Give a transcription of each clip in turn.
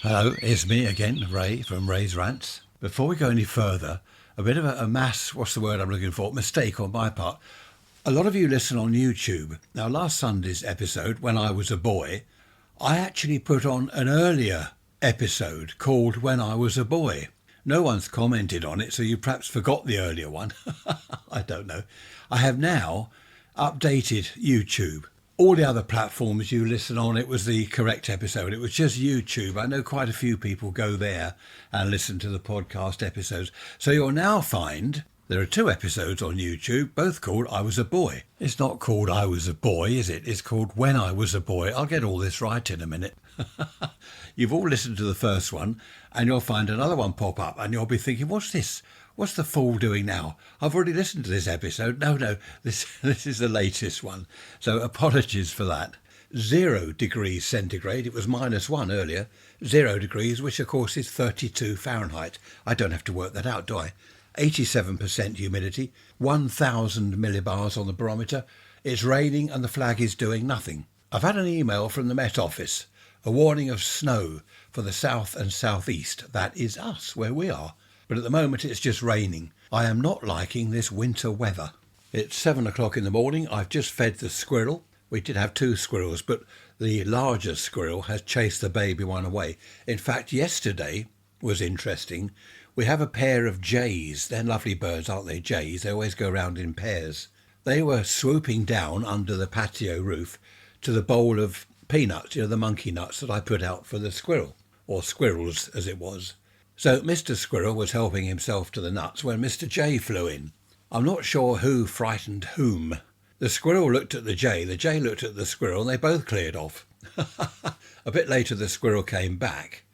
Hello, it's me again, Ray from Ray's Rants. Before we go any further, a bit of a mistake on my part. A lot of you listen on YouTube. Now, last Sunday's episode, When I Was a Boy, I actually put on an earlier episode called When I Was a Boy. No one's commented on it, so you perhaps forgot the earlier one. I don't know. I have now updated YouTube. All the other platforms you listen on, it was the correct episode. It was just YouTube. I know quite a few people go there and listen to the podcast episodes. So you'll now find there are 2 episodes on YouTube, both called I Was a Boy. It's not called I Was a Boy, is it? It's called When I Was a Boy. I'll get all this right in a minute. You've all listened to the first one and you'll find another one pop up and you'll be thinking, what's this? What's the fool doing now? I've already listened to this episode. No, this is the latest one. So apologies for that. 0 degrees centigrade. It was -1 earlier. 0 degrees, which of course is 32 Fahrenheit. I don't have to work that out, do I? 87% humidity, 1,000 millibars on the barometer. It's raining and the flag is doing nothing. I've had an email from the Met Office, a warning of snow for the south and southeast. That is us, where we are. But at the moment it's just raining. I am not liking this winter weather. It's 7 o'clock in the morning. I've just fed the squirrel. We did have 2 squirrels, but the larger squirrel has chased the baby one away. In fact, yesterday was interesting. We have a pair of jays. They're lovely birds, aren't they? Jays. They always go around in pairs. They were swooping down under the patio roof to the bowl of peanuts, the monkey nuts that I put out for the squirrel, or squirrels as it was. So Mr. Squirrel was helping himself to the nuts when Mr. Jay flew in. I'm not sure who frightened whom. The squirrel looked at the jay looked at the squirrel, and they both cleared off. A bit later the squirrel came back.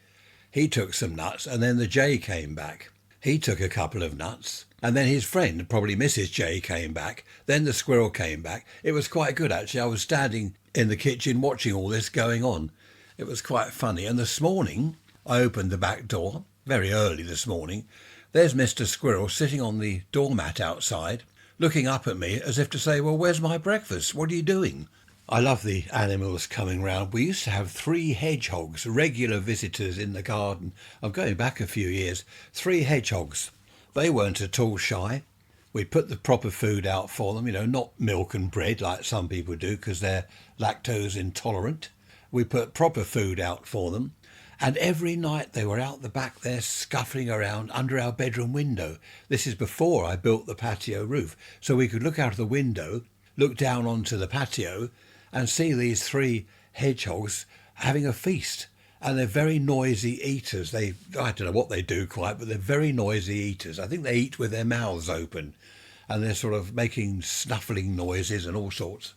He took some nuts, and then the jay came back. He took a couple of nuts, and then his friend, probably Mrs. Jay, came back. Then the squirrel came back. It was quite good, actually. I was standing in the kitchen watching all this going on. It was quite funny. And this morning, I opened the back door, very early this morning. There's Mr. Squirrel sitting on the doormat outside, looking up at me as if to say, well, where's my breakfast? What are you doing? I love the animals coming round. We used to have 3 hedgehogs, regular visitors in the garden. I'm going back a few years. 3 hedgehogs. They weren't at all shy. We put the proper food out for them, not milk and bread like some people do because they're lactose intolerant. We put proper food out for them. And every night they were out the back there scuffling around under our bedroom window. This is before I built the patio roof. So we could look out of the window, look down onto the patio and see these 3 hedgehogs having a feast. And they're very noisy eaters. I don't know what they do quite, but they're very noisy eaters. I think they eat with their mouths open and they're sort of making snuffling noises and all sorts.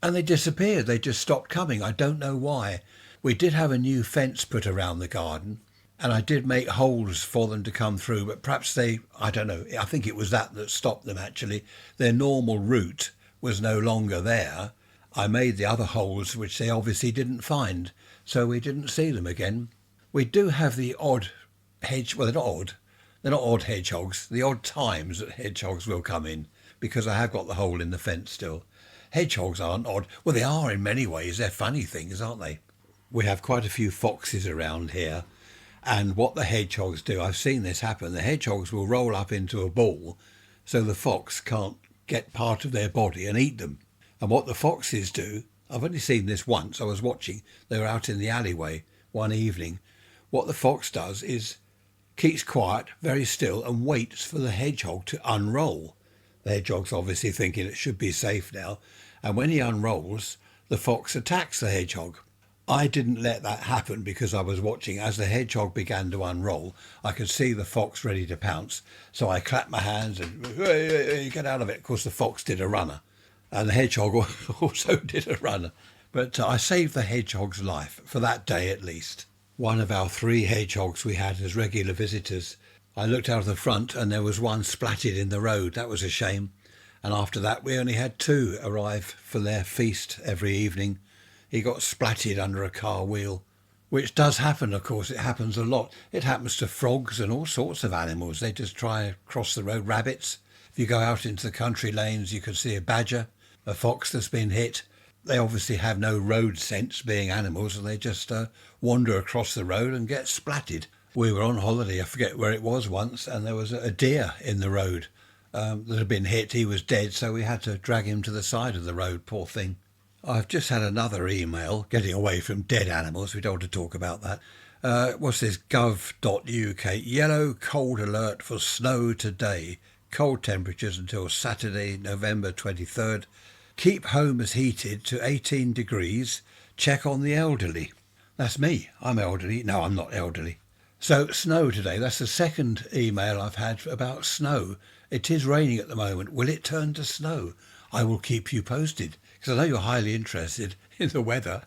And they disappeared. They just stopped coming. I don't know why. We did have a new fence put around the garden and I did make holes for them to come through, but perhaps I don't know, I think it was that stopped them actually. Their normal route was no longer there. I made the other holes which they obviously didn't find, so we didn't see them again. We do have the odd they're not odd hedgehogs, the odd times that hedgehogs will come in, because I have got the hole in the fence still. Hedgehogs aren't odd. Well, they are in many ways. They're funny things, aren't they? We have quite a few foxes around here, and what the hedgehogs do, I've seen this happen, the hedgehogs will roll up into a ball so the fox can't get part of their body and eat them. And what the foxes do, I've only seen this once, I was watching, they were out in the alleyway one evening. What the fox does is keeps quiet, very still, and waits for the hedgehog to unroll. The hedgehog's obviously thinking it should be safe now, and when he unrolls, the fox attacks the hedgehog. I didn't let that happen because I was watching. As the hedgehog began to unroll, I could see the fox ready to pounce. So I clapped my hands and, hey, get out of it. Of course, the fox did a runner and the hedgehog also did a runner. But I saved the hedgehog's life, for that day at least. One of our 3 hedgehogs we had as regular visitors. I looked out of the front and there was one splatted in the road. That was a shame. And after that, we only had 2 arrive for their feast every evening. He got splatted under a car wheel, which does happen, of course. It happens a lot. It happens to frogs and all sorts of animals. They just try to cross the road. Rabbits. If you go out into the country lanes, you can see a badger, a fox that's been hit. They obviously have no road sense, being animals, and they just wander across the road and get splatted. We were on holiday, I forget where it was once, and there was a deer in the road that had been hit. He was dead, so we had to drag him to the side of the road, poor thing. I've just had another email, getting away from dead animals, we don't want to talk about that. What's this? gov.uk, yellow cold alert for snow today. Cold temperatures until Saturday, November 23rd. Keep homes heated to 18 degrees. Check on the elderly. That's me. I'm elderly. No, I'm not elderly. So snow today. That's the second email I've had about snow. It is raining at the moment. Will it turn to snow? I will keep you posted, because I know you're highly interested in the weather.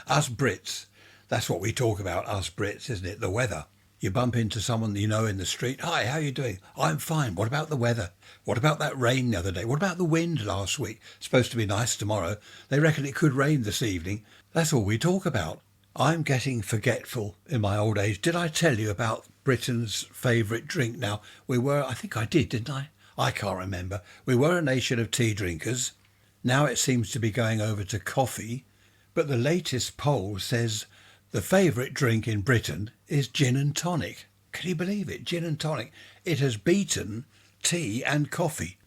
Us Brits. That's what we talk about, us Brits, isn't it? The weather. You bump into someone you know in the street. Hi, how are you doing? I'm fine. What about the weather? What about that rain the other day? What about the wind last week? It's supposed to be nice tomorrow. They reckon it could rain this evening. That's all we talk about. I'm getting forgetful in my old age. Did I tell you about Britain's favourite drink? Now, I think I did, didn't I? I can't remember. We were a nation of tea drinkers. Now it seems to be going over to coffee. But the latest poll says the favourite drink in Britain is gin and tonic. Can you believe it? Gin and tonic. It has beaten tea and coffee.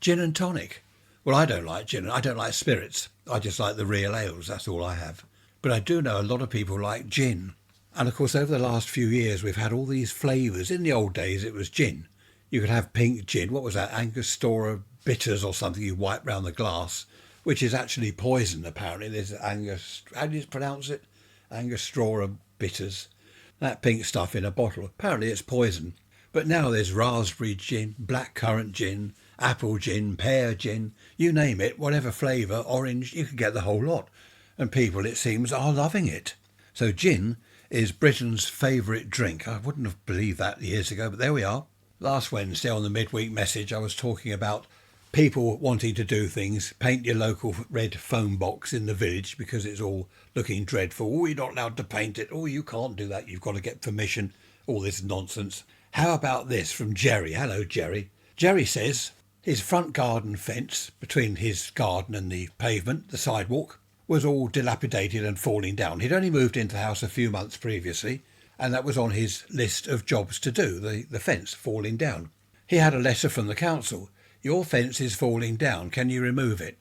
Gin and tonic. Well, I don't like gin. I don't like spirits. I just like the real ales. That's all I have. But I do know a lot of people like gin. And of course, over the last few years, we've had all these flavours. In the old days, it was gin. You could have pink gin. What was that? Angostura bitters or something you wipe round the glass, which is actually poison, apparently. There's how do you pronounce it? Angostura bitters. That pink stuff in a bottle. Apparently it's poison. But now there's raspberry gin, blackcurrant gin, apple gin, pear gin, you name it, whatever flavour, orange, you can get the whole lot. And people, it seems, are loving it. So gin is Britain's favourite drink. I wouldn't have believed that years ago, but there we are. Last Wednesday on the midweek message, I was talking about people wanting to do things, paint your local red foam box in the village because it's all looking dreadful. Oh, you're not allowed to paint it. Oh, you can't do that. You've got to get permission. All this nonsense. How about this from Jerry? Hello, Jerry. Jerry says his front garden fence between his garden and the pavement, the sidewalk, was all dilapidated and falling down. He'd only moved into the house a few months previously, and that was on his list of jobs to do, the fence falling down. He had a letter from the council. Your fence is falling down. Can you remove it?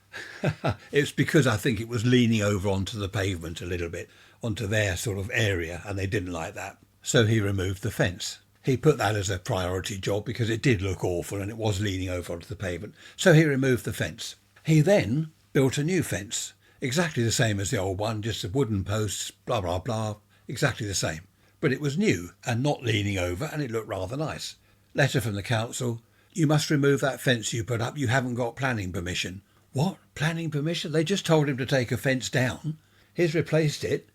It's because I think it was leaning over onto the pavement a little bit, onto their sort of area, and they didn't like that. So he removed the fence. He put that as a priority job because it did look awful and it was leaning over onto the pavement. So he removed the fence. He then built a new fence, exactly the same as the old one, just the wooden posts, blah, blah, blah, exactly the same. But it was new and not leaning over, and it looked rather nice. Letter from the council. You must remove that fence you put up. You haven't got planning permission. What? Planning permission? They just told him to take a fence down. He's replaced it.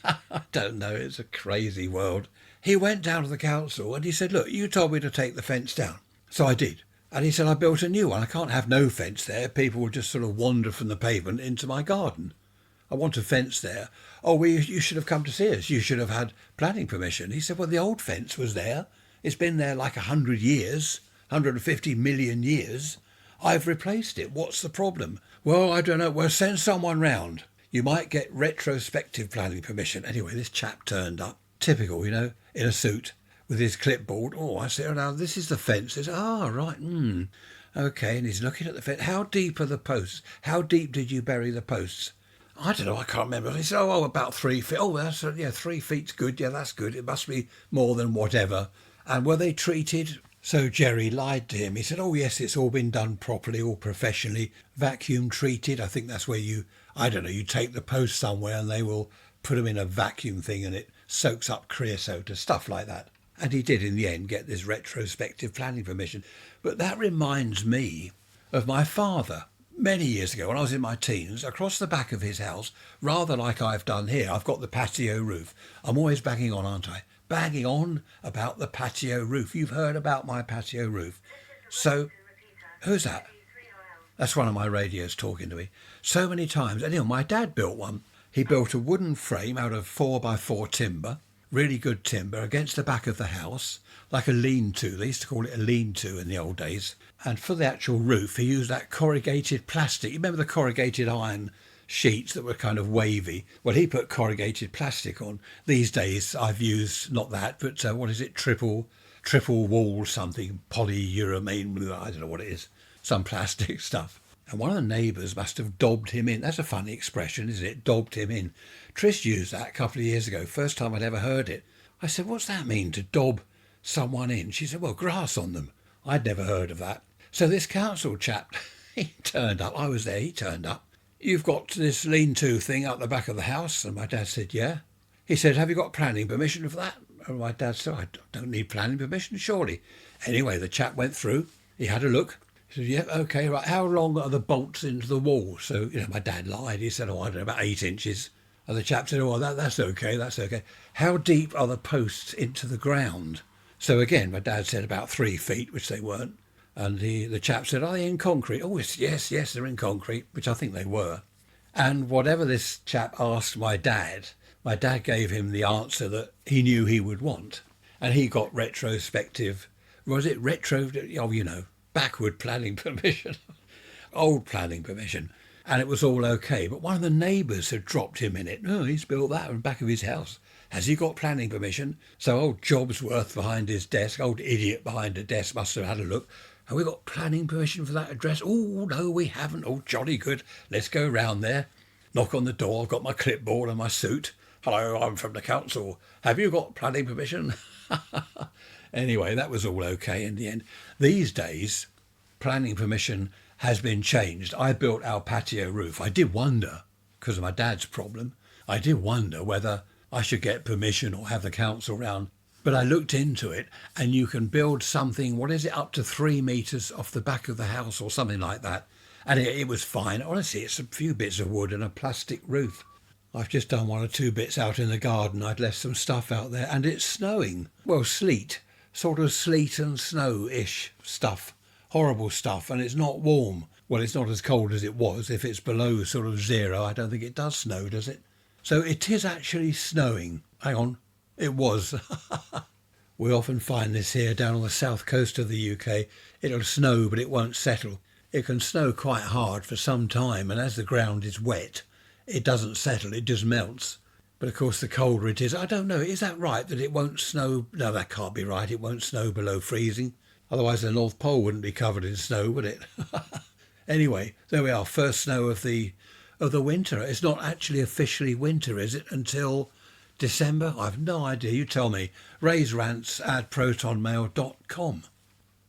I don't know. It's a crazy world. He went down to the council and he said, look, you told me to take the fence down. So I did. And he said, I built a new one. I can't have no fence there. People will just sort of wander from the pavement into my garden. I want a fence there. Oh, well, you should have come to see us. You should have had planning permission. He said, well, the old fence was there. It's been there like 100 years, 150 million years. I've replaced it. What's the problem? Well, I don't know. Well, send someone round. You might get retrospective planning permission. Anyway, this chap turned up. Typical, in a suit with his clipboard. Oh, I said, oh, now this is the fence. He said, right. Okay, and he's looking at the fence. How deep are the posts? How deep did you bury the posts? I don't know, I can't remember. He said, about 3 feet. Oh, that's 3 feet's good. Yeah, that's good. It must be more than whatever. And were they treated? So Jerry lied to him. He said, oh, yes, it's all been done properly, all professionally, vacuum treated. I think that's where you take the post somewhere and they will put them in a vacuum thing and it soaks up creosote or stuff like that. And he did, in the end, get this retrospective planning permission. But that reminds me of my father. Many years ago, when I was in my teens, across the back of his house, rather like I've done here, I've got the patio roof. I'm always banging on, aren't I? Banging on about the patio roof. You've heard about my patio roof. So, who's that? That's one of my radios talking to me. So many times. Anyway, my dad built one. He built a wooden frame out of 4x4 timber, really good timber against the back of the house, like a lean-to. They used to call it a lean-to in the old days. And for the actual roof, he used that corrugated plastic. You remember the corrugated iron sheets that were kind of wavy? Well, he put corrugated plastic on. These days, I've used not that, but what is it? Triple wall something, polyurethane, I don't know what it is, some plastic stuff. And one of the neighbours must have dobbed him in. That's a funny expression, isn't it? Dobbed him in. Trish used that a couple of years ago, first time I'd ever heard it. I said, what's that mean, to dob someone in? She said, well, grass on them. I'd never heard of that. So this council chap, he turned up. I was there, he turned up. You've got this lean-to thing up the back of the house? And my dad said, yeah. He said, have you got planning permission for that? And my dad said, I don't need planning permission, surely. Anyway, the chap went through. He had a look. He said, yeah, OK, right. How long are the bolts into the wall? So, my dad lied. He said, I don't know, about 8 inches. And the chap said, oh, that's OK, that's OK. How deep are the posts into the ground? So again, my dad said about 3 feet, which they weren't. And the chap said, are they in concrete? Oh, yes, they're in concrete, which I think they were. And whatever this chap asked my dad gave him the answer that he knew he would want. And he got retrospective, backward planning permission, old planning permission. And it was all OK. But one of the neighbours had dropped him in it. Oh, he's built that on the back of his house. Has he got planning permission? So old Jobsworth behind his desk, old idiot behind the desk, must have had a look. Have we got planning permission for that address? Oh, no, we haven't. Oh, jolly good. Let's go round there. Knock on the door. I've got my clipboard and my suit. Hello, I'm from the council. Have you got planning permission? Anyway, that was all OK in the end. These days, planning permission has been changed. I built our patio roof. I did wonder, because of my dad's problem, I did wonder whether I should get permission or have the council round. But I looked into it, and you can build something, up to 3 metres off the back of the house or something like that. And it was fine. Honestly, it's a few bits of wood and a plastic roof. I've just done 1 or 2 bits out in the garden. I'd left some stuff out there, and it's snowing. Well, sleet, sort of sleet and snow-ish stuff. Horrible stuff, and it's not warm. Well, it's not as cold as it was. If it's below sort of 0, I don't think it does snow, does it? So it is actually snowing. Hang on. It was. We often find this here down on the south coast of the UK. It'll snow, but it won't settle. It can snow quite hard for some time, and as the ground is wet, it doesn't settle, it just melts. But of course, the colder it is, I don't know, is that right, that it won't snow? No, that can't be right. It won't snow below freezing. Otherwise, the North Pole wouldn't be covered in snow, would it? Anyway, there we are, first snow of the winter. It's not actually officially winter, is it, until December? I've no idea. You tell me. raiserants@protonmail.com.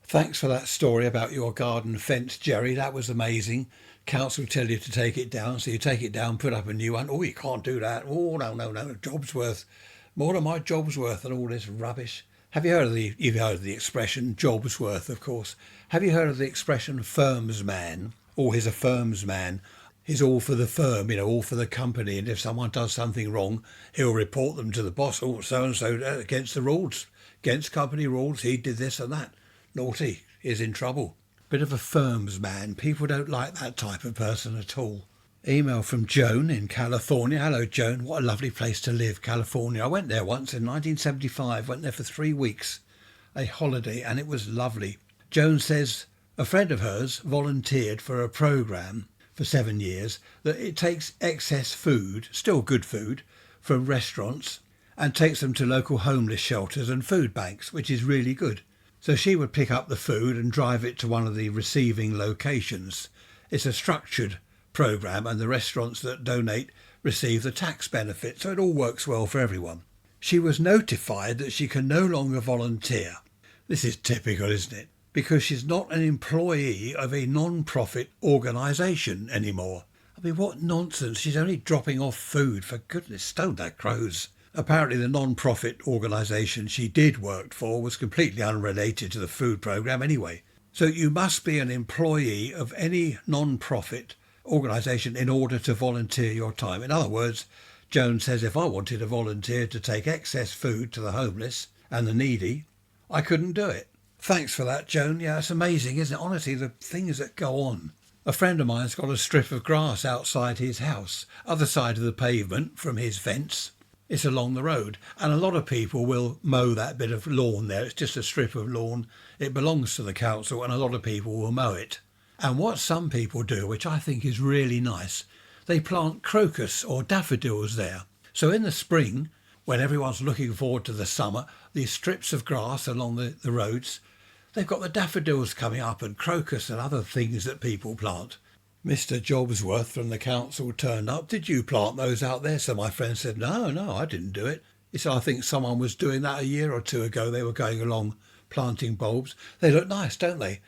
Thanks for that story about your garden fence, Jerry. That was amazing. Council tell you to take it down, so you take it down, put up a new one. Oh, you can't do that. Oh, no. Jobsworth. More of my Jobsworth and all this rubbish. You've heard of the expression Jobsworth, of course. Have you heard of the expression Firmsman? Oh, he's a Firmsman. He's all for the firm, all for the company. And if someone does something wrong, he'll report them to the boss. Oh, so-and-so against the rules, against company rules. He did this and that. Naughty, is in trouble. Bit of a Firmsman. People don't like that type of person at all. Email from Joan in California. Hello, Joan. What a lovely place to live, California. I went there once in 1975. Went there for 3 weeks, a holiday, and it was lovely. Joan says a friend of hers volunteered for a programme for 7 years that it takes excess food, still good food, from restaurants and takes them to local homeless shelters and food banks, which is really good. So she would pick up the food and drive it to one of the receiving locations. It's a structured programme, and the restaurants that donate receive the tax benefit, so it all works well for everyone. She was notified that she can no longer volunteer. This is typical, isn't it? Because she's not an employee of a non-profit organisation anymore. I mean, what nonsense. She's only dropping off food, for goodness, stone that crows. Apparently the non-profit organisation she did work for was completely unrelated to the food programme anyway. So you must be an employee of any non-profit organisation in order to volunteer your time. In other words, Joan says if I wanted to volunteer to take excess food to the homeless and the needy, I couldn't do it. Thanks for that, Joan. Yeah, it's amazing, isn't it? Honestly, the things that go on. A friend of mine's got a strip of grass outside his house, other side of the pavement from his fence. It's along the road, and a lot of people will mow that bit of lawn there. It's just a strip of lawn. It belongs to the council, and a lot of people will mow it. And what some people do, which I think is really nice, they plant crocus or daffodils there. So in the spring, when everyone's looking forward to the summer, these strips of grass along the roads, they've got the daffodils coming up and crocus and other things that people plant. Mr Jobsworth from the council turned up. Did you plant those out there? So my friend said, no, I didn't do it. He said, I think someone was doing that a year or two ago. They were going along planting bulbs. They look nice, don't they?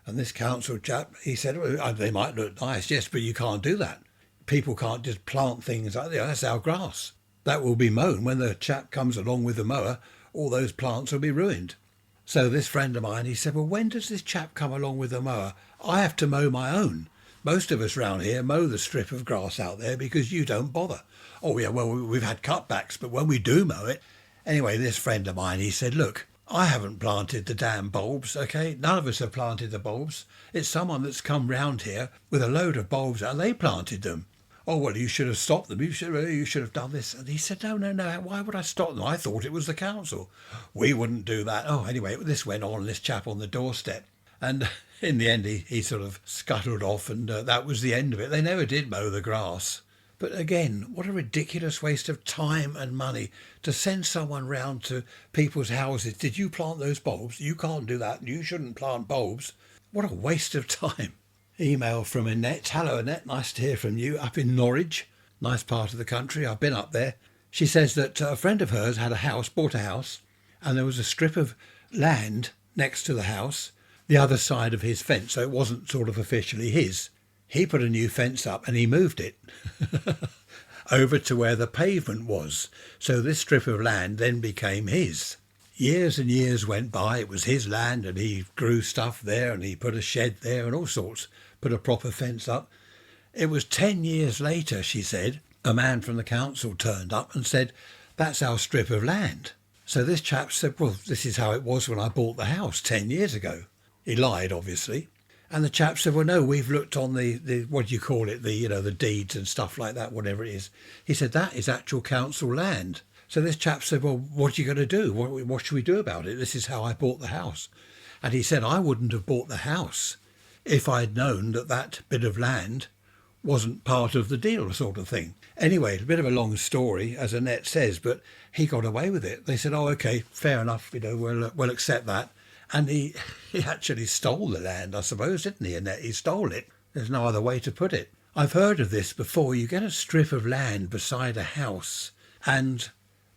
And this council chap, he said, well, they might look nice, yes, but you can't do that. People can't just plant things like that. That's our grass. That will be mown. When the chap comes along with the mower, all those plants will be ruined. So this friend of mine, he said, well, when does this chap come along with the mower? I have to mow my own. Most of us round here mow the strip of grass out there because you don't bother. Oh, yeah, well, we've had cutbacks, but when we do mow it... Anyway, this friend of mine, he said, look, I haven't planted the damn bulbs, OK? None of us have planted the bulbs. It's someone that's come round here with a load of bulbs and they planted them. Oh, well, you should have stopped them. You should have done this. And he said, no, why would I stop them? I thought it was the council. We wouldn't do that. Oh, anyway, this went on, this chap on the doorstep. And in the end, he sort of scuttled off and that was the end of it. They never did mow the grass. But again, what a ridiculous waste of time and money to send someone round to people's houses. Did you plant those bulbs? You can't do that. You shouldn't plant bulbs. What a waste of time. Email from Annette. Hello, Annette. Nice to hear from you up in Norwich. Nice part of the country. I've been up there. She says that a friend of hers had bought a house, and there was a strip of land next to the house, the other side of his fence, so it wasn't sort of officially his. He put a new fence up and he moved it over to where the pavement was. So this strip of land then became his. Years and years went by. It was his land and he grew stuff there and he put a shed there and all sorts, put a proper fence up. It was 10 years later, she said, a man from the council turned up and said, that's our strip of land. So this chap said, well, this is how it was when I bought the house 10 years ago. He lied, obviously. And the chap said, well, no, we've looked on the what do you call it, the deeds and stuff like that, whatever it is. He said, that is actual council land. So this chap said, well, what are you going to do? What should we do about it? This is how I bought the house. And he said, I wouldn't have bought the house if I'd known that bit of land wasn't part of the deal sort of thing. Anyway, a bit of a long story, as Annette says, but he got away with it. They said, oh, OK, fair enough, we'll accept that. And he actually stole the land, I suppose, didn't he, Annette? He stole it. There's no other way to put it. I've heard of this before. You get a strip of land beside a house and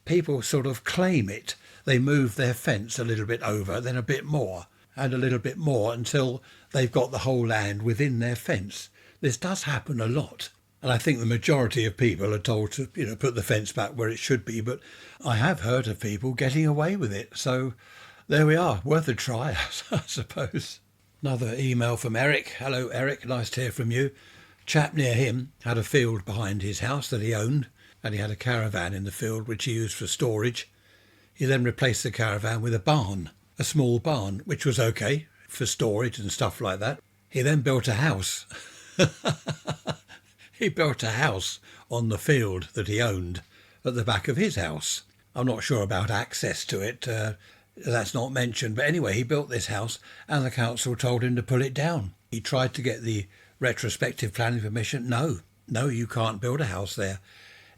people sort of claim it. They move their fence a little bit over, then a bit more, and a little bit more until they've got the whole land within their fence. This does happen a lot. And I think the majority of people are told to, put the fence back where it should be. But I have heard of people getting away with it. So there we are. Worth a try, I suppose. Another email from Eric. Hello, Eric. Nice to hear from you. Chap near him had a field behind his house that he owned, and he had a caravan in the field which he used for storage. He then replaced the caravan with a barn, a small barn, which was okay for storage and stuff like that. He then built a house. He built a house on the field that he owned at the back of his house. I'm not sure about access to it. That's not mentioned. But anyway, he built this house and the council told him to pull it down. He tried to get the retrospective planning permission. No, you can't build a house there.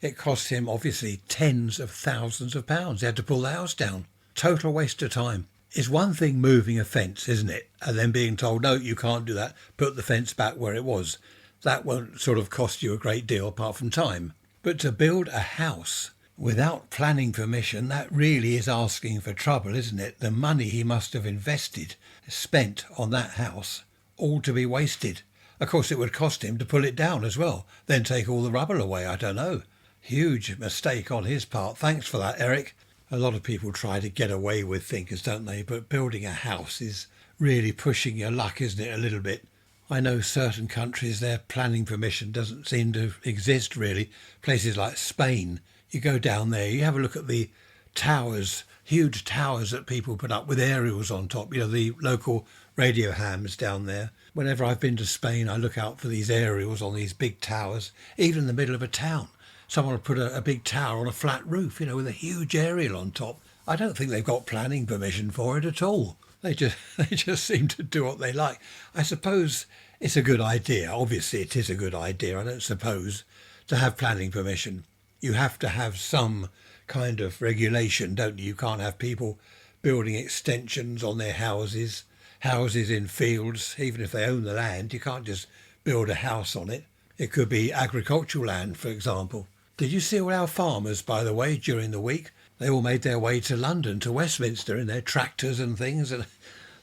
It cost him, obviously, tens of thousands of pounds. He had to pull the house down. Total waste of time. It's one thing moving a fence, isn't it? And then being told, no, you can't do that. Put the fence back where it was. That won't sort of cost you a great deal apart from time. But to build a house without planning permission, that really is asking for trouble, isn't it? The money he must have spent on that house, all to be wasted. Of course, it would cost him to pull it down as well, then take all the rubble away. I don't know. Huge mistake on his part. Thanks for that, Eric. A lot of people try to get away with things, don't they? But building a house is really pushing your luck, isn't it, a little bit? I know certain countries, their planning permission doesn't seem to exist, really. Places like Spain, you go down there, you have a look at the towers, huge towers that people put up with aerials on top, the local radio hams down there. Whenever I've been to Spain, I look out for these aerials on these big towers, even in the middle of a town. someone will put a big tower on a flat roof, with a huge aerial on top. I don't think they've got planning permission for it at all. They just seem to do what they like. I suppose it's a good idea. Obviously, it is a good idea, I don't suppose, to have planning permission. You have to have some kind of regulation, don't you? You can't have people building extensions on their houses in fields, even if they own the land. You can't just build a house on it. It could be agricultural land, for example. Did you see all our farmers, by the way, during the week? They all made their way to London, to Westminster, in their tractors and things. And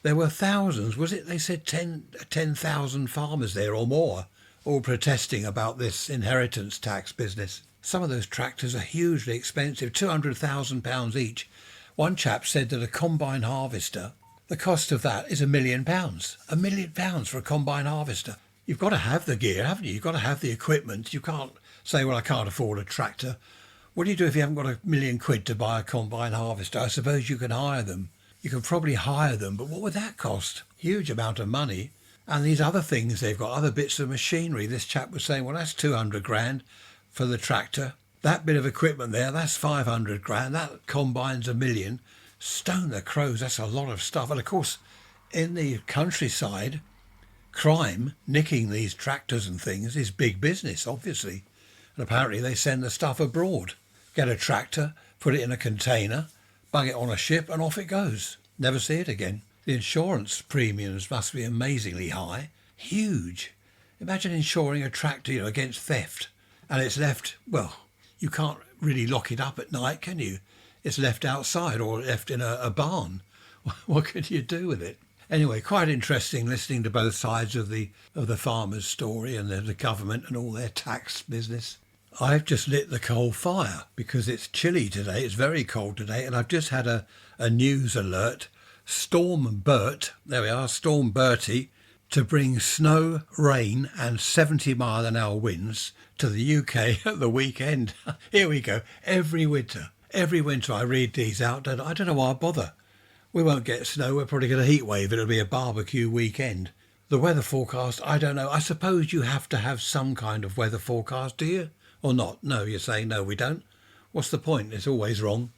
there were thousands, was it? They said 10,000 farmers there or more, all protesting about this inheritance tax business. Some of those tractors are hugely expensive, £200,000 each. One chap said that a combine harvester, the cost of that is £1 million. £1 million for a combine harvester. You've got to have the gear, haven't you? You've got to have the equipment. You can't say, well, I can't afford a tractor. What do you do if you haven't got £1 million to buy a combine harvester? I suppose you can hire them. You can probably hire them, but what would that cost? Huge amount of money. And these other things, they've got other bits of machinery. This chap was saying, well, that's 200 grand for the tractor. That bit of equipment there, that's 500 grand. That combine's $1 million. Stone the crows, that's a lot of stuff. And of course, in the countryside, crime, nicking these tractors and things, is big business, obviously. And apparently they send the stuff abroad. Get a tractor, put it in a container, bung it on a ship, and off it goes. Never see it again. The insurance premiums must be amazingly high. Huge. Imagine insuring a tractor, against theft. And it's left, well, you can't really lock it up at night, can you? It's left outside or left in a barn. What could you do with it? Anyway, quite interesting listening to both sides of the farmer's story and the government and all their tax business. I've just lit the coal fire because it's chilly today. It's very cold today, and I've just had a news alert. Storm Bert, there we are, Storm Bertie, to bring snow, rain and 70-mile-an-hour winds to the UK at the weekend. Here we go. Every winter I read these out, and I don't know why I bother. We won't get snow. We're probably going to heat wave. It'll be a barbecue weekend. The weather forecast, I don't know. I suppose you have to have some kind of weather forecast, do you? Or not? No, you're saying no, we don't. What's the point? It's always wrong.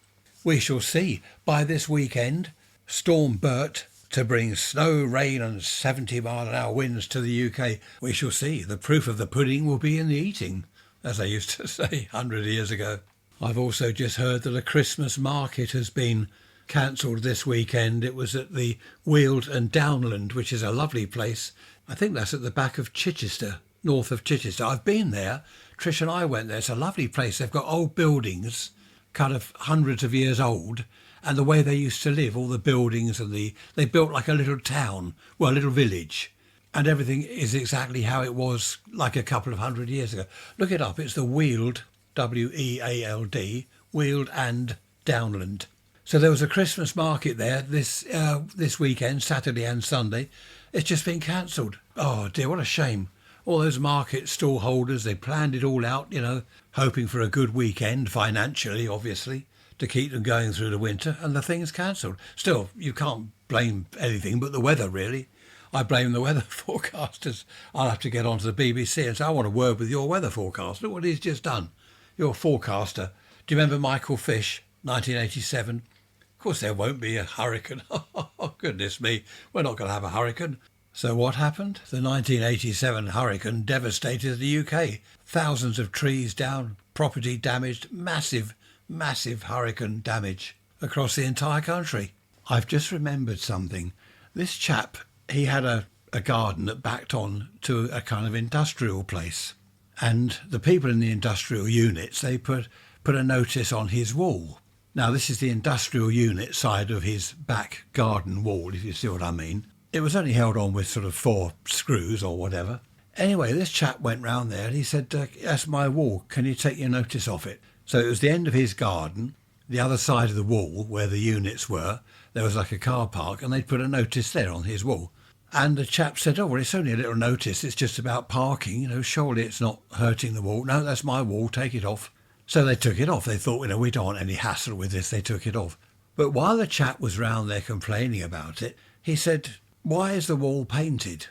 We shall see. By this weekend, Storm Bert to bring snow, rain and 70-mile-an-hour winds to the UK. We shall see. The proof of the pudding will be in the eating, as they used to say 100 years ago. I've also just heard that a Christmas market has been cancelled this weekend. It was at the Weald and Downland, which is a lovely place. I think that's at the back of Chichester, north of Chichester. I've been there. Trish and I went there. It's a lovely place. They've got old buildings, kind of hundreds of years old, and the way they used to live, all the buildings and they built like a little town, well, a little village, and everything is exactly how it was like a couple of hundred years ago. Look it up. It's the Weald, W-E-A-L-D, Weald and Downland. So there was a Christmas market there this weekend, Saturday and Sunday. It's just been cancelled. Oh dear, what a shame. All those market stall holders, they planned it all out, hoping for a good weekend financially, obviously, to keep them going through the winter, and the thing's cancelled. Still, you can't blame anything but the weather, really. I blame the weather forecasters. I'll have to get onto the BBC and say, I want a word with your weather forecast. Look what he's just done. Your forecaster. Do you remember Michael Fish, 1987? Of course there won't be a hurricane. Oh, goodness me. We're not going to have a hurricane. So what happened? The 1987 hurricane devastated the UK. Thousands of trees down, property damaged, massive hurricane damage across the entire country. I've just remembered something. This chap, he had a garden that backed on to a kind of industrial place. And the people in the industrial units, they put a notice on his wall. Now, this is the industrial unit side of his back garden wall, if you see what I mean. It was only held on with sort of 4 screws or whatever. Anyway, this chap went round there and he said, that's my wall. Can you take your notice off it? So it was the end of his garden. The other side of the wall where the units were, there was like a car park, and they'd put a notice there on his wall. And the chap said, oh, well, it's only a little notice. It's just about parking. Surely it's not hurting the wall. No, that's my wall. Take it off. So they took it off. They thought, we don't want any hassle with this. They took it off. But while the chap was round there complaining about it, he said, why is the wall painted?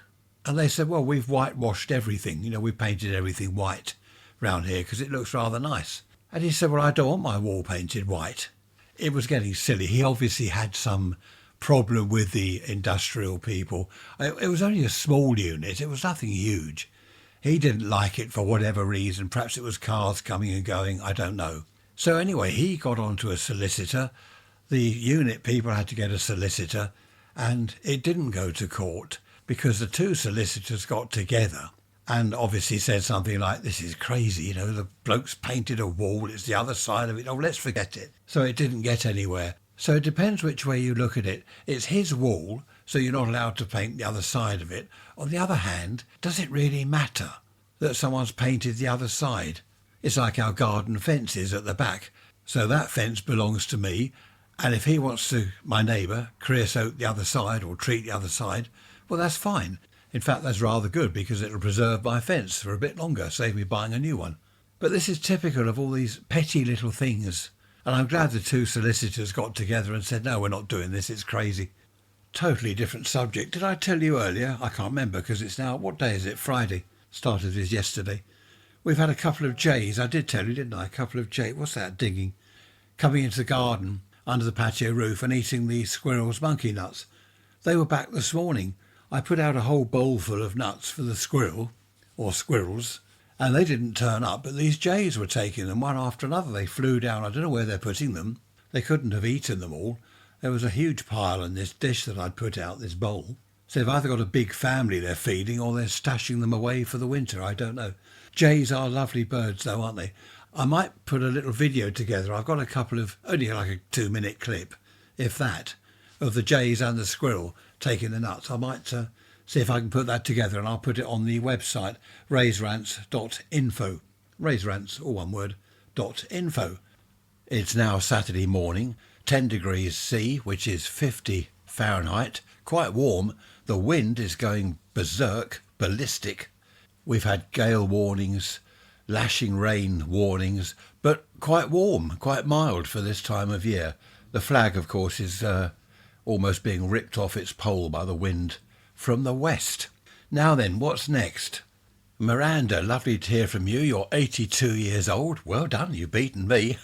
And they said, well, we've whitewashed everything. We painted everything white round here because it looks rather nice. And he said, well, I don't want my wall painted white. It was getting silly. He obviously had some problem with the industrial people. It was only a small unit. It was nothing huge. He didn't like it for whatever reason. Perhaps it was cars coming and going. I don't know. So anyway, he got onto a solicitor. The unit people had to get a solicitor, and it didn't go to court because the two solicitors got together and obviously said something like, this is crazy, the bloke's painted a wall, it's the other side of it, oh, let's forget it. So it didn't get anywhere. So it depends which way you look at it. It's his wall, so you're not allowed to paint the other side of it. On the other hand, does it really matter that someone's painted the other side? It's like our garden fences at the back. So that fence belongs to me, and if he wants to, my neighbour, creosote the other side or treat the other side, well, that's fine. In fact, that's rather good because it'll preserve my fence for a bit longer, save me buying a new one. But this is typical of all these petty little things. And I'm glad the two solicitors got together and said, no, we're not doing this, it's crazy. Totally different subject. Did I tell you earlier? I can't remember because it's now, what day is it? Friday. Started this yesterday. We've had a couple of jays. I did tell you, didn't I? A couple of jays. What's that? Digging. Coming into the garden under the patio roof and eating the squirrels' monkey nuts. They were back this morning. I put out a whole bowl full of nuts for the squirrel, or squirrels, and they didn't turn up, but these jays were taking them one after another. They flew down. I don't know where they're putting them. They couldn't have eaten them all. There was a huge pile in this dish that I'd put out, this bowl. So they've either got a big family they're feeding or they're stashing them away for the winter. I don't know. Jays are lovely birds though, aren't they? I might put a little video together. I've got a couple of, only like a 2-minute clip, if that, of the jays and the squirrel taking the nuts. I might see if I can put that together, and I'll put it on the website, raiserants.info. Raiserants, all one word, .info. It's now Saturday morning, 10 degrees C, which is 50 Fahrenheit, quite warm. The wind is going berserk, ballistic. We've had gale warnings, lashing rain warnings, but quite warm, quite mild for this time of year. The flag, of course, is almost being ripped off its pole by the wind from the west. Now then, what's next? Miranda, lovely to hear from you. You're 82 years old. Well done, you've beaten me.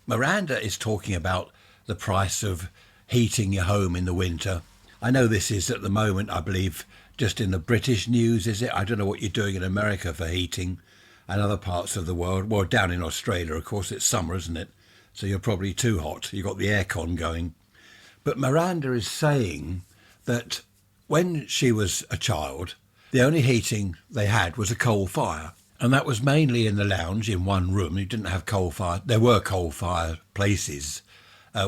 Miranda is talking about the price of heating your home in the winter. I know this is at the moment, I believe, just in the British news, is it? I don't know what you're doing in America for heating and other parts of the world. Well, down in Australia, of course, it's summer, isn't it? So you're probably too hot. You've got the aircon going. But Miranda is saying that when she was a child, the only heating they had was a coal fire. And that was mainly in the lounge in one room. You didn't have coal fire. There were coal fire places.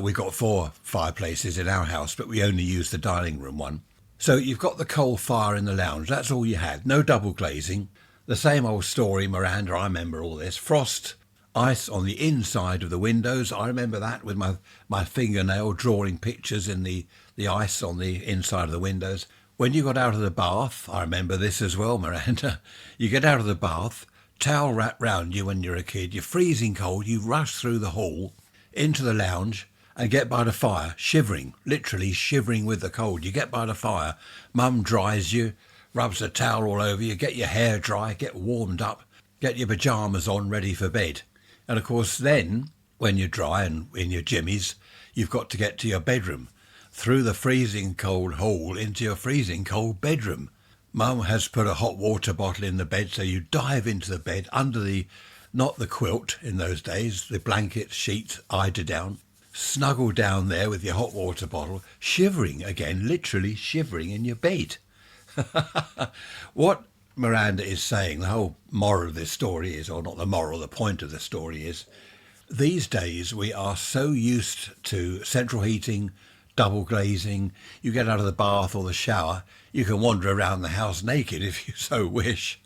We got 4 fireplaces in our house, but we only used the dining room one. So you've got the coal fire in the lounge. That's all you had. No double glazing. The same old story, Miranda. I remember all this. Frost, ice on the inside of the windows. I remember that with my fingernail drawing pictures in the ice on the inside of the windows. When you got out of the bath, I remember this as well, Miranda. You get out of the bath, towel wrapped round you when you're a kid. You're freezing cold. You rush through the hall into the lounge and get by the fire, shivering, literally shivering with the cold. You get by the fire, Mum dries you, rubs a towel all over you, get your hair dry, get warmed up, get your pyjamas on, ready for bed. And of course then, when you're dry and in your jimmies, you've got to get to your bedroom, through the freezing cold hall into your freezing cold bedroom. Mum has put a hot water bottle in the bed, so you dive into the bed under the, not the quilt in those days, the blanket, sheet, eiderdown, snuggle down there with your hot water bottle, shivering again, literally shivering in your bed. What Miranda is saying, the whole moral of this story is, or not the moral, the point of the story is, these days we are so used to central heating, double glazing. You get out of the bath or the shower, you can wander around the house naked if you so wish.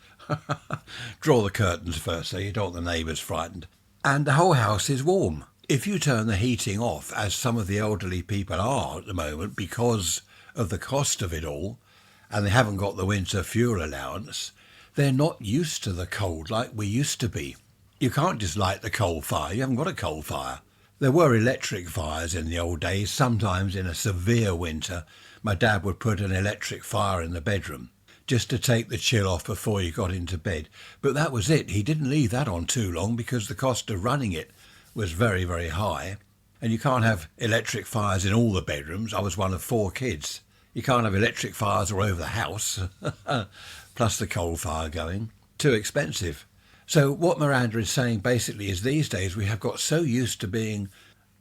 Draw the curtains first so you don't want the neighbours frightened. And the whole house is warm. If you turn the heating off, as some of the elderly people are at the moment because of the cost of it all, and they haven't got the winter fuel allowance, they're not used to the cold like we used to be. You can't just light the coal fire. You haven't got a coal fire. There were electric fires in the old days. Sometimes in a severe winter, my dad would put an electric fire in the bedroom just to take the chill off before you got into bed. But that was it. He didn't leave that on too long because the cost of running it was very, very high. And you can't have electric fires in all the bedrooms. I was one of 4 kids. You can't have electric fires all over the house, plus the coal fire going. Too expensive. So what Miranda is saying basically is these days we have got so used to being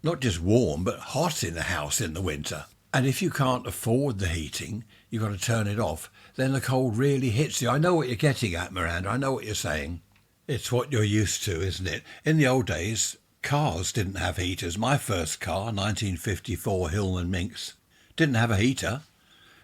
not just warm, but hot in the house in the winter. And if you can't afford the heating, you've got to turn it off. Then the cold really hits you. I know what you're getting at, Miranda. I know what you're saying. It's what you're used to, isn't it? In the old days, cars didn't have heaters. My first car, 1954 Hillman Minx, didn't have a heater.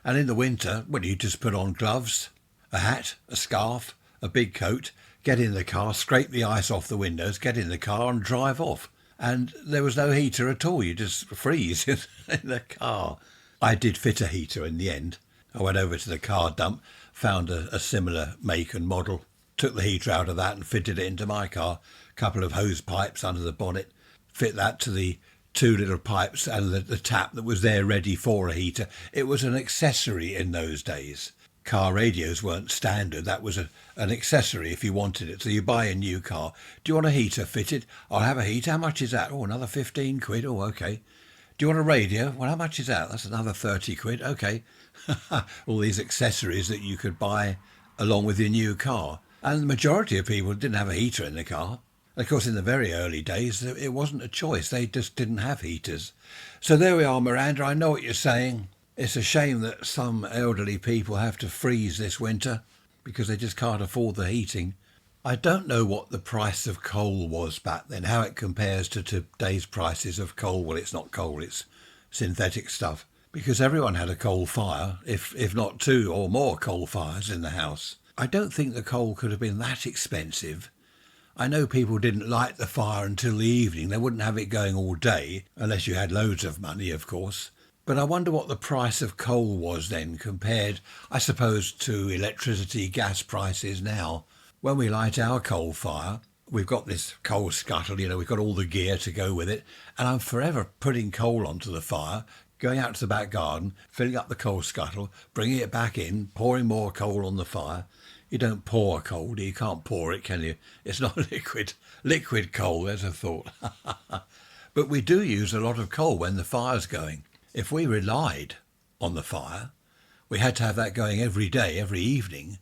And in the winter, well, you just put on gloves, a hat, a scarf, a big coat, get in the car, scrape the ice off the windows, get in the car and drive off. And there was no heater at all. You just freeze in the car. I did fit a heater in the end. I went over to the car dump, found a similar make and model, took the heater out of that and fitted it into my car. A couple of hose pipes under the bonnet, fit that to the 2 little pipes and the tap that was there ready for a heater. It was an accessory in those days. Car radios weren't standard. That was an accessory if you wanted it. So you buy a new car. Do you want a heater fitted? I'll have a heater. How much is that? Oh, another 15 quid. Oh, okay. Do you want a radio? Well, how much is that? That's another 30 quid. Okay. All these accessories that you could buy along with your new car. And the majority of people didn't have a heater in the car. Of course, in the very early days, it wasn't a choice. They just didn't have heaters. So there we are, Miranda. I know what you're saying. It's a shame that some elderly people have to freeze this winter because they just can't afford the heating. I don't know what the price of coal was back then, how it compares to today's prices of coal. Well, it's not coal, it's synthetic stuff. Because everyone had a coal fire, if not 2 or more coal fires in the house. I don't think the coal could have been that expensive. I know people didn't light the fire until the evening. They wouldn't have it going all day, unless you had loads of money, of course. But I wonder what the price of coal was then compared, I suppose, to electricity, gas prices now. When we light our coal fire, we've got this coal scuttle, we've got all the gear to go with it. And I'm forever putting coal onto the fire, going out to the back garden, filling up the coal scuttle, bringing it back in, pouring more coal on the fire. You don't pour coal, you can't pour it, can you? It's not liquid coal, there's a thought. But we do use a lot of coal when the fire's going. If we relied on the fire, we had to have that going every day, every evening,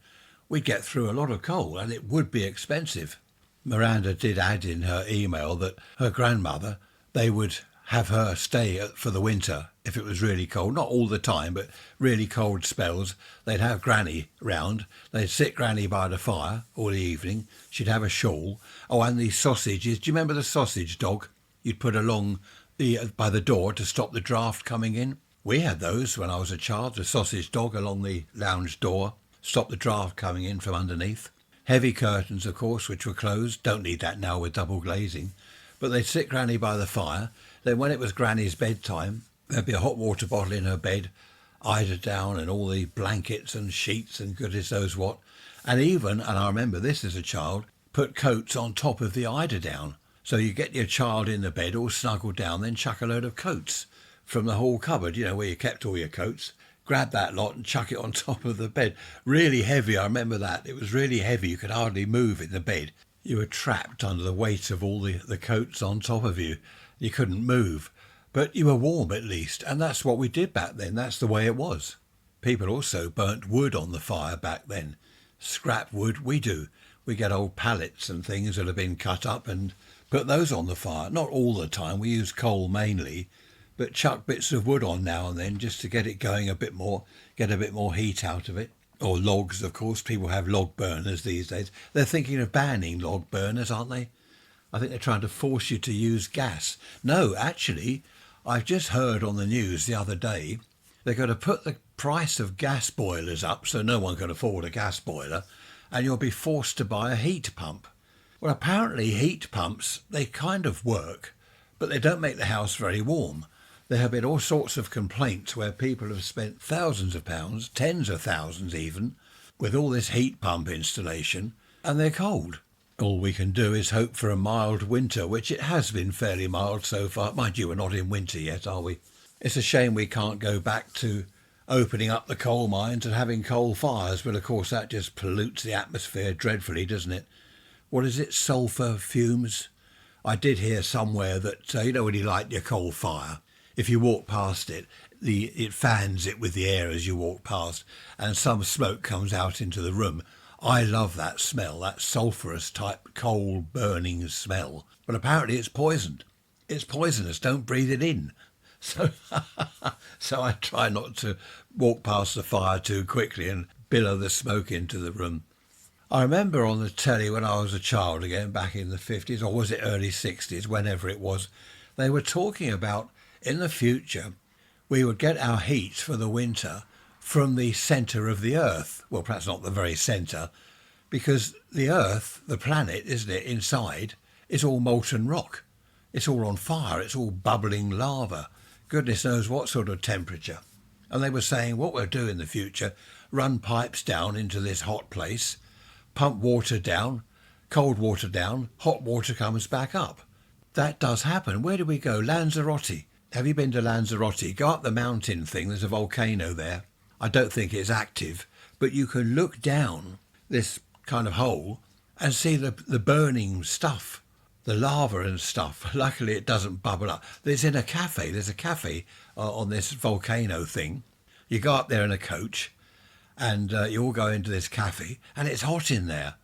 we'd get through a lot of coal and it would be expensive. Miranda did add in her email that her grandmother, they would have her stay for the winter if it was really cold. Not all the time, but really cold spells. They'd have Granny round. They'd sit Granny by the fire all the evening. She'd have a shawl. Oh, and the sausages. Do you remember the sausage dog you'd put along by the door to stop the draft coming in? We had those when I was a child, the sausage dog along the lounge door, stop the draft coming in from underneath. Heavy curtains, of course, which were closed. Don't need that now with double glazing. But they'd sit Granny by the fire. Then when it was Granny's bedtime, there'd be a hot water bottle in her bed, eider down and all the blankets and sheets and goodness knows what. And even, and I remember this as a child, put coats on top of the eider down. So you get your child in the bed all snuggled down, then chuck a load of coats from the hall cupboard, where you kept all your coats. Grab that lot and chuck it on top of the bed. Really heavy, I remember that. It was really heavy. You could hardly move in the bed. You were trapped under the weight of all the coats on top of you. You couldn't move. But you were warm at least. And that's what we did back then. That's the way it was. People also burnt wood on the fire back then. Scrap wood, we do. We get old pallets and things that have been cut up and put those on the fire. Not all the time. We use coal mainly. But chuck bits of wood on now and then just to get it going a bit more, get a bit more heat out of it. Or logs, of course. People have log burners these days. They're thinking of banning log burners, aren't they? I think they're trying to force you to use gas. No, actually, I've just heard on the news the other day, they're going to put the price of gas boilers up so no one can afford a gas boiler, and you'll be forced to buy a heat pump. Well, apparently heat pumps, they kind of work, but they don't make the house very warm. There have been all sorts of complaints where people have spent thousands of pounds, tens of thousands even, with all this heat pump installation, and they're cold. All we can do is hope for a mild winter, which it has been fairly mild so far. Mind you, we're not in winter yet, are we? It's a shame we can't go back to opening up the coal mines and having coal fires. But of course that just pollutes the atmosphere dreadfully, doesn't it? What is it, sulphur fumes? I did hear somewhere that, when you light your coal fire, if you walk past it, it fans it with the air as you walk past, and some smoke comes out into the room. I love that smell, that sulphurous type coal burning smell. But apparently it's poisoned. It's poisonous, don't breathe it in. So, so I try not to walk past the fire too quickly and billow the smoke into the room. I remember on the telly when I was a child again, back in the 50s, or was it early 60s, whenever it was, they were talking about in the future we would get our heat for the winter from the centre of the Earth. Well, perhaps not the very centre, because the Earth, the planet, isn't it, inside, is all molten rock. It's all on fire. It's all bubbling lava. Goodness knows what sort of temperature. And they were saying what we'll do in the future, run pipes down into this hot place, pump water down, cold water down, hot water comes back up. That does happen. Where do we go? Lanzarote. Have you been to Lanzarote? Go up the mountain thing. There's a volcano there. I don't think it's active, but you can look down this kind of hole and see the burning stuff, the lava and stuff. Luckily, it doesn't bubble up. There's a cafe on this volcano thing. You go up there in a coach and you all go into this cafe and it's hot in there.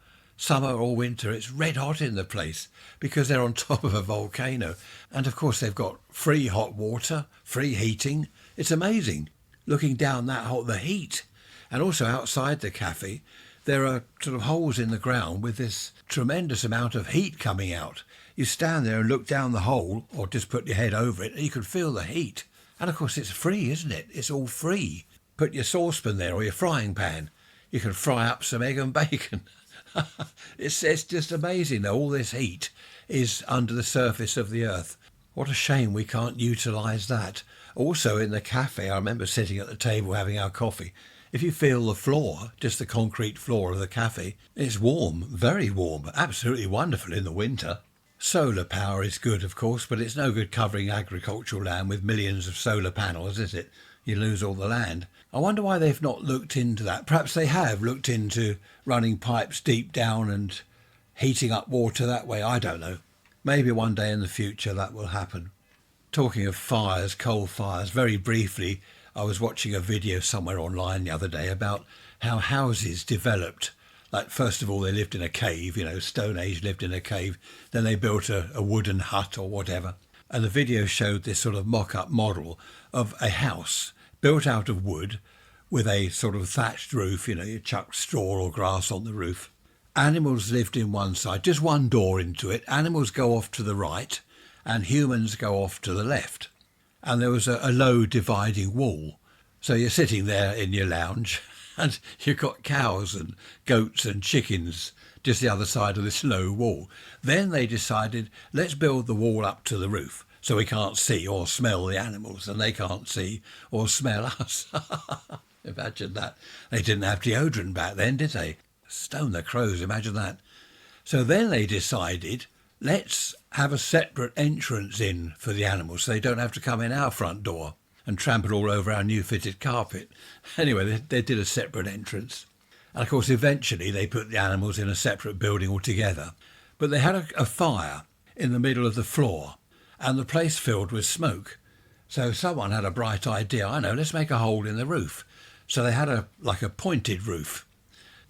Summer or winter, it's red hot in the place because they're on top of a volcano. And of course, they've got free hot water, free heating. It's amazing looking down that hole, the heat. And also outside the cafe, there are sort of holes in the ground with this tremendous amount of heat coming out. You stand there and look down the hole or just put your head over it and you can feel the heat. And of course, it's free, isn't it? It's all free. Put your saucepan there or your frying pan. You can fry up some egg and bacon. It's just amazing that all this heat is under the surface of the earth. What a shame we can't utilise that. Also in the cafe, I remember sitting at the table having our coffee. If you feel the floor, just the concrete floor of the cafe, it's warm, very warm, absolutely wonderful in the winter. Solar power is good, of course, but it's no good covering agricultural land with millions of solar panels, is it? You lose all the land. I wonder why they've not looked into that. Perhaps they have looked into running pipes deep down and heating up water that way. I don't know. Maybe one day in the future that will happen. Talking of fires, coal fires, very briefly, I was watching a video somewhere online the other day about how houses developed. Like, first of all, they lived in a cave, Stone Age lived in a cave. Then they built a wooden hut or whatever. And the video showed this sort of mock-up model of a house built out of wood with a sort of thatched roof, you chuck straw or grass on the roof. Animals lived in one side, just one door into it. Animals go off to the right and humans go off to the left. And there was a low dividing wall. So you're sitting there in your lounge and you've got cows and goats and chickens just the other side of this low wall. Then they decided, let's build the wall up to the roof so we can't see or smell the animals and they can't see or smell us. Imagine that. They didn't have deodorant back then, did they? Stone the crows, imagine that. So then they decided, let's have a separate entrance in for the animals so they don't have to come in our front door and trample all over our new fitted carpet. Anyway, they did a separate entrance. And of course, eventually they put the animals in a separate building altogether. But they had a fire in the middle of the floor and the place filled with smoke. So someone had a bright idea. I know, let's make a hole in the roof. So they had a pointed roof.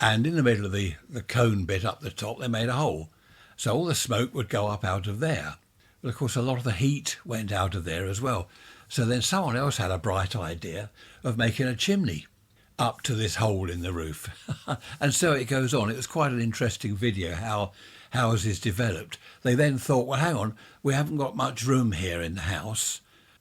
And in the middle of the cone bit up the top, they made a hole. So all the smoke would go up out of there. But of course, a lot of the heat went out of there as well. So then someone else had a bright idea of making a chimney up to this hole in the roof. And so it goes on. It was quite an interesting video how houses developed. They then thought, well, hang on, we haven't got much room here in the house.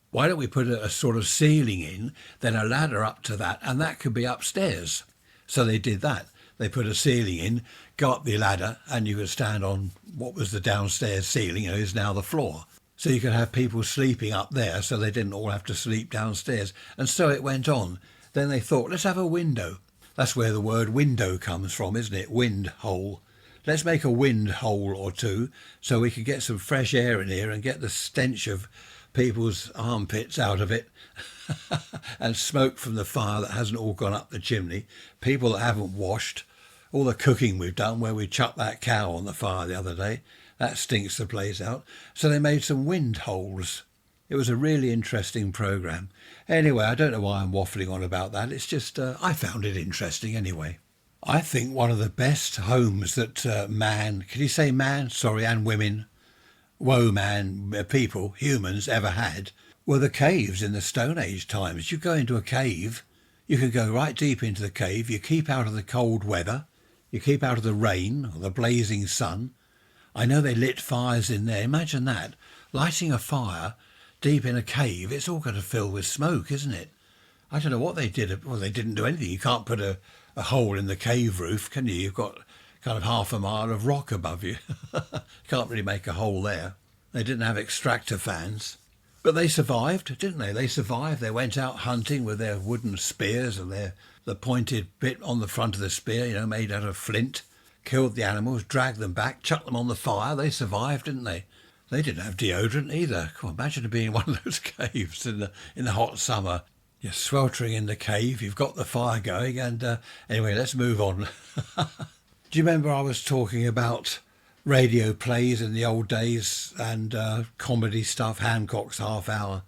Why don't we put a sort of ceiling in, then a ladder up to that, and that could be upstairs. So they did that. They put a ceiling in, go up the ladder, and you could stand on what was the downstairs ceiling, is now the floor. So you could have people sleeping up there so they didn't all have to sleep downstairs. And so it went on. Then they thought, let's have a window. That's where the word window comes from, isn't it? Wind hole. Let's make a wind hole or two so we can get some fresh air in here and get the stench of people's armpits out of it and smoke from the fire that hasn't all gone up the chimney, people that haven't washed, all the cooking we've done where we chucked that cow on the fire the other day, that stinks the place out. So they made some wind holes. It was a really interesting programme. Anyway, I don't know why I'm waffling on about that. It's just, I found it interesting anyway. I think one of the best homes that man, can you say man? Sorry, and women, people, humans ever had were the caves in the Stone Age times. You go into a cave, you can go right deep into the cave, you keep out of the cold weather, you keep out of the rain or the blazing sun. I know they lit fires in there. Imagine that, lighting a fire deep in a cave. It's all going to fill with smoke, isn't it? I don't know what they did. Well, they didn't do anything. You can't put a hole in the cave roof, can you? You've got kind of half a mile of rock above you. Can't really make a hole there. They didn't have extractor fans. But they survived, didn't they? They survived. They went out hunting with their wooden spears and the pointed bit on the front of the spear, made out of flint. Killed the animals, dragged them back, chucked them on the fire. They survived, didn't they? They didn't have deodorant either. Come on, imagine being in one of those caves in the hot summer. You're sweltering in the cave, you've got the fire going, and anyway, let's move on. Do you remember I was talking about radio plays in the old days and comedy stuff, Hancock's Half Hour,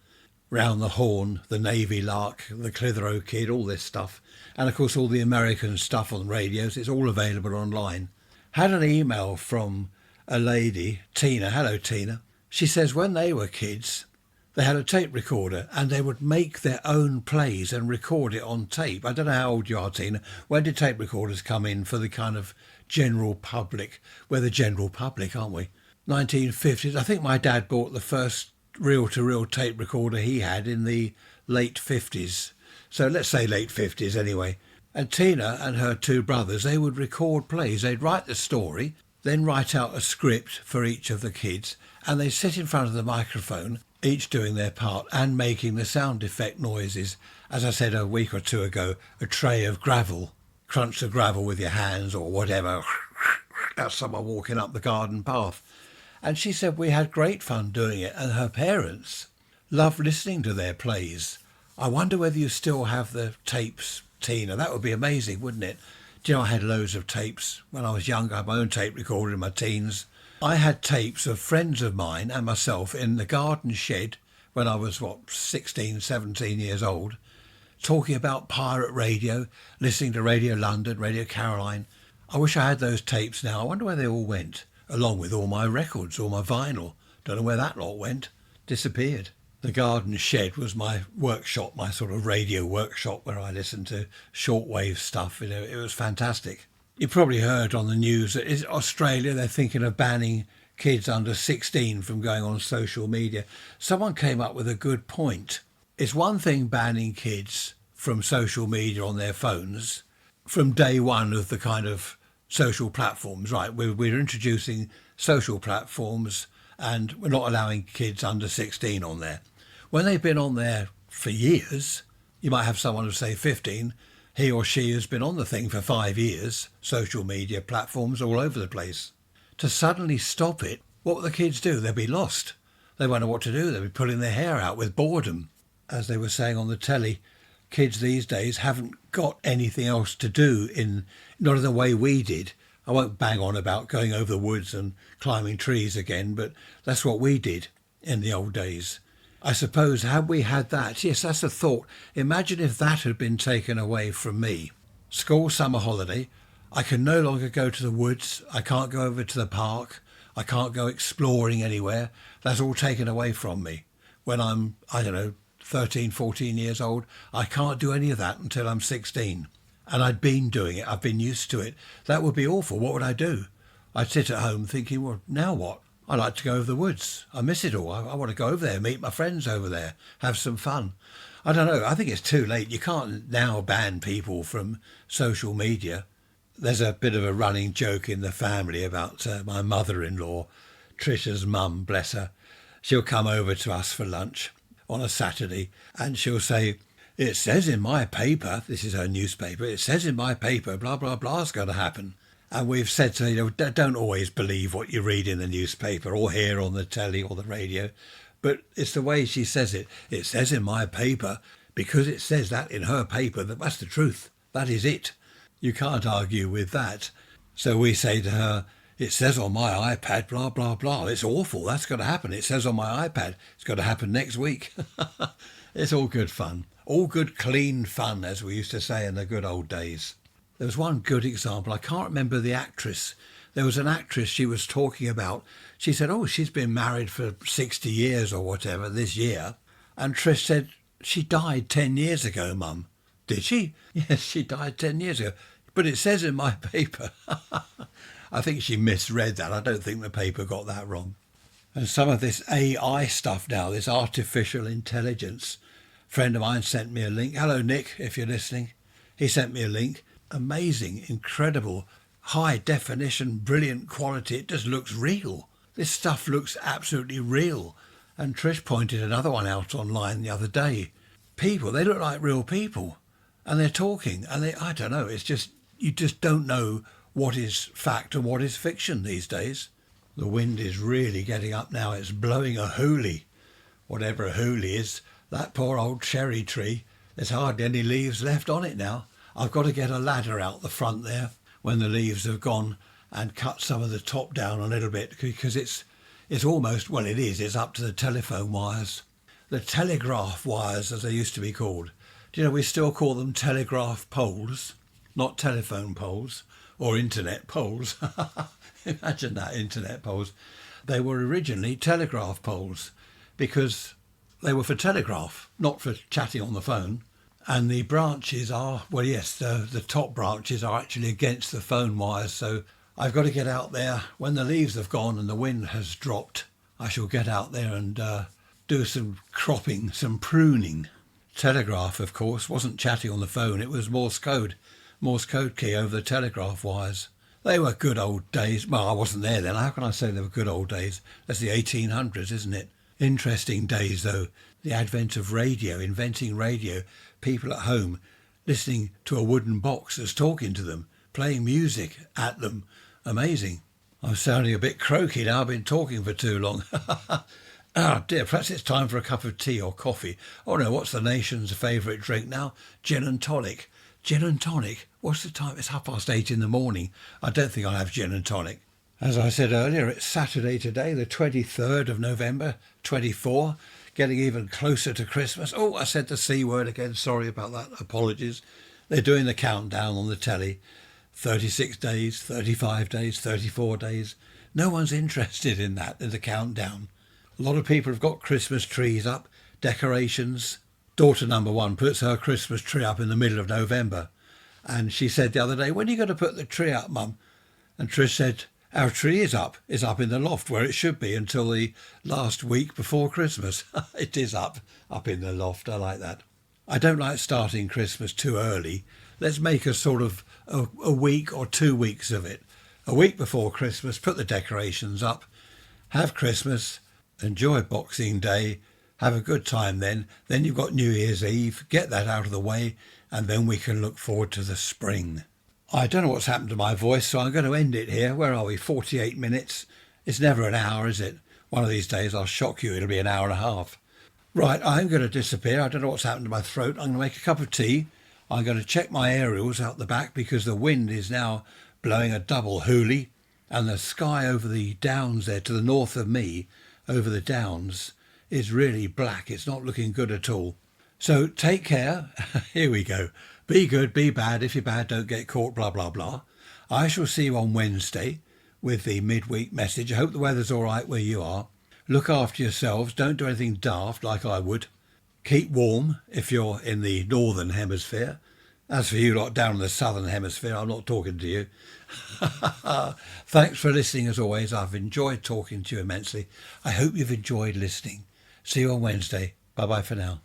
Round the Horn, The Navy Lark, The Clitheroe Kid, all this stuff. And of course all the American stuff on radios, it's all available online. Had an email from a lady, Tina. Hello, Tina. She says when they were kids, they had a tape recorder and they would make their own plays and record it on tape. I don't know how old you are, Tina. When did tape recorders come in for the kind of general public? We're the general public, aren't we? 1950s. I think my dad bought the first reel-to-reel tape recorder he had in the late 50s. So let's say late 50s anyway. And Tina and her two brothers, they would record plays. They'd write the story, then write out a script for each of the kids, and they'd sit in front of the microphone, each doing their part and making the sound effect noises. As I said a week or two ago, a tray of gravel, crunch the gravel with your hands or whatever. That's someone walking up the garden path. And she said we had great fun doing it, and her parents loved listening to their plays. I wonder whether you still have the tapes, Tina. That would be amazing, wouldn't it? Do you know, I had loads of tapes when I was young. I had my own tape recorder in my teens. I had tapes of friends of mine and myself in the garden shed when I was, 16, 17 years old, talking about pirate radio, listening to Radio London, Radio Caroline. I wish I had those tapes now. I wonder where they all went, along with all my records, all my vinyl. Don't know where that lot went. Disappeared. The garden shed was my workshop, my sort of radio workshop where I listened to shortwave stuff. It was fantastic. You probably heard on the news that in Australia they're thinking of banning kids under 16 from going on social media. Someone came up with a good point. It's one thing banning kids from social media on their phones from day one of the kind of social platforms, right? We're introducing social platforms and we're not allowing kids under 16 on there. When they've been on there for years, you might have someone who say 15, he or she has been on the thing for 5 years, social media platforms all over the place. To suddenly stop it, what will the kids do? They'll be lost. They won't know what to do. They'll be pulling their hair out with boredom. As they were saying on the telly, kids these days haven't got anything else to do, not in the way we did. I won't bang on about going over the woods and climbing trees again, but that's what we did in the old days. I suppose, had we had that, yes, that's a thought. Imagine if that had been taken away from me. School summer holiday, I can no longer go to the woods. I can't go over to the park. I can't go exploring anywhere. That's all taken away from me. When I'm, 13, 14 years old, I can't do any of that until I'm 16. And I'd been doing it. I've been used to it. That would be awful. What would I do? I'd sit at home thinking, well, now what? I like to go over the woods. I miss it all. I want to go over there, meet my friends over there, have some fun. I don't know. I think it's too late. You can't now ban people from social media. There's a bit of a running joke in the family about my mother-in-law, Trisha's mum, bless her. She'll come over to us for lunch on a Saturday and she'll say, it says in my paper, this is her newspaper, it says in my paper, blah, blah, blah's going to happen. And we've said to her, don't always believe what you read in the newspaper or hear on the telly or the radio. But it's the way she says it. It says in my paper, because it says that in her paper, that's the truth. That is it. You can't argue with that. So we say to her, it says on my iPad, blah, blah, blah. It's awful. That's going to happen. It says on my iPad, it's going to happen next week. It's all good fun. All good, clean fun, as we used to say in the good old days. There was one good example. I can't remember the actress. There was an actress she was talking about. She said, she's been married for 60 years or whatever this year. And Trish said, she died 10 years ago, Mum. Did she? Yes, she died 10 years ago. But it says in my paper. I think she misread that. I don't think the paper got that wrong. And some of this AI stuff now, this artificial intelligence. A friend of mine sent me a link. Hello, Nick, if you're listening. He sent me a link. Amazing, incredible, high definition, brilliant quality. It just looks real. This stuff looks absolutely real. And Trish pointed another one out online the other day. People, they look like real people. And they're talking. And I don't know, it's just, you just don't know what is fact and what is fiction these days. The wind is really getting up now. It's blowing a hoolie. Whatever a hoolie is, that poor old cherry tree, there's hardly any leaves left on it now. I've got to get a ladder out the front there when the leaves have gone and cut some of the top down a little bit, because it's almost, well, it's up to the telephone wires. The telegraph wires, as they used to be called. Do you know, we still call them telegraph poles, not telephone poles or internet poles. Imagine that, internet poles. They were originally telegraph poles because they were for telegraph, not for chatting on the phone. And the branches are, well, yes, the top branches are actually against the phone wires. So I've got to get out there when the leaves have gone and the wind has dropped. I shall get out there and do some cropping, some pruning. Telegraph, of course, wasn't chatting on the phone. It was Morse code key over the telegraph wires. They were good old days. Well, I wasn't there then. How can I say they were good old days? That's the 1800s, isn't it? Interesting days, though. The advent of radio, inventing radio, people at home listening to a wooden box that's talking to them, playing music at them. Amazing. I'm sounding a bit croaky now. I've been talking for too long. Oh dear, perhaps it's time for a cup of tea or coffee. Oh no, what's the nation's favourite drink now? Gin and tonic. Gin and tonic. What's the time? It's 8:30 in the morning. I don't think I'll have gin and tonic. As I said earlier, it's Saturday today, the 23rd of November, 24, getting even closer to Christmas. Oh, I said the C word again. Sorry about that. Apologies. They're doing the countdown on the telly. 36 days, 35 days, 34 days. No one's interested in that, in the countdown. A lot of people have got Christmas trees up, decorations. Daughter number one puts her Christmas tree up in the middle of November. And she said the other day, when are you going to put the tree up, Mum? And Trish said, our tree is up in the loft where it should be until the last week before Christmas. It is up in the loft. I like that. I don't like starting Christmas too early. Let's make a sort of a week or 2 weeks of it. A week before Christmas, put the decorations up, have Christmas, enjoy Boxing Day, have a good time then. Then you've got New Year's Eve, get that out of the way, and then we can look forward to the spring. I don't know what's happened to my voice, so I'm going to end it here. Where are we? 48 minutes. It's never an hour, is it? One of these days I'll shock you. It'll be an hour and a half. Right, I'm going to disappear. I don't know what's happened to my throat. I'm going to make a cup of tea. I'm going to check my aerials out the back because the wind is now blowing a double hoolie, and the sky over the downs there to the north of me, over the downs, is really black. It's not looking good at all. So take care. Here we go. Be good, be bad. If you're bad, don't get caught, blah, blah, blah. I shall see you on Wednesday with the midweek message. I hope the weather's all right where you are. Look after yourselves. Don't do anything daft like I would. Keep warm if you're in the northern hemisphere. As for you lot down in the southern hemisphere, I'm not talking to you. Thanks for listening as always. I've enjoyed talking to you immensely. I hope you've enjoyed listening. See you on Wednesday. Bye-bye for now.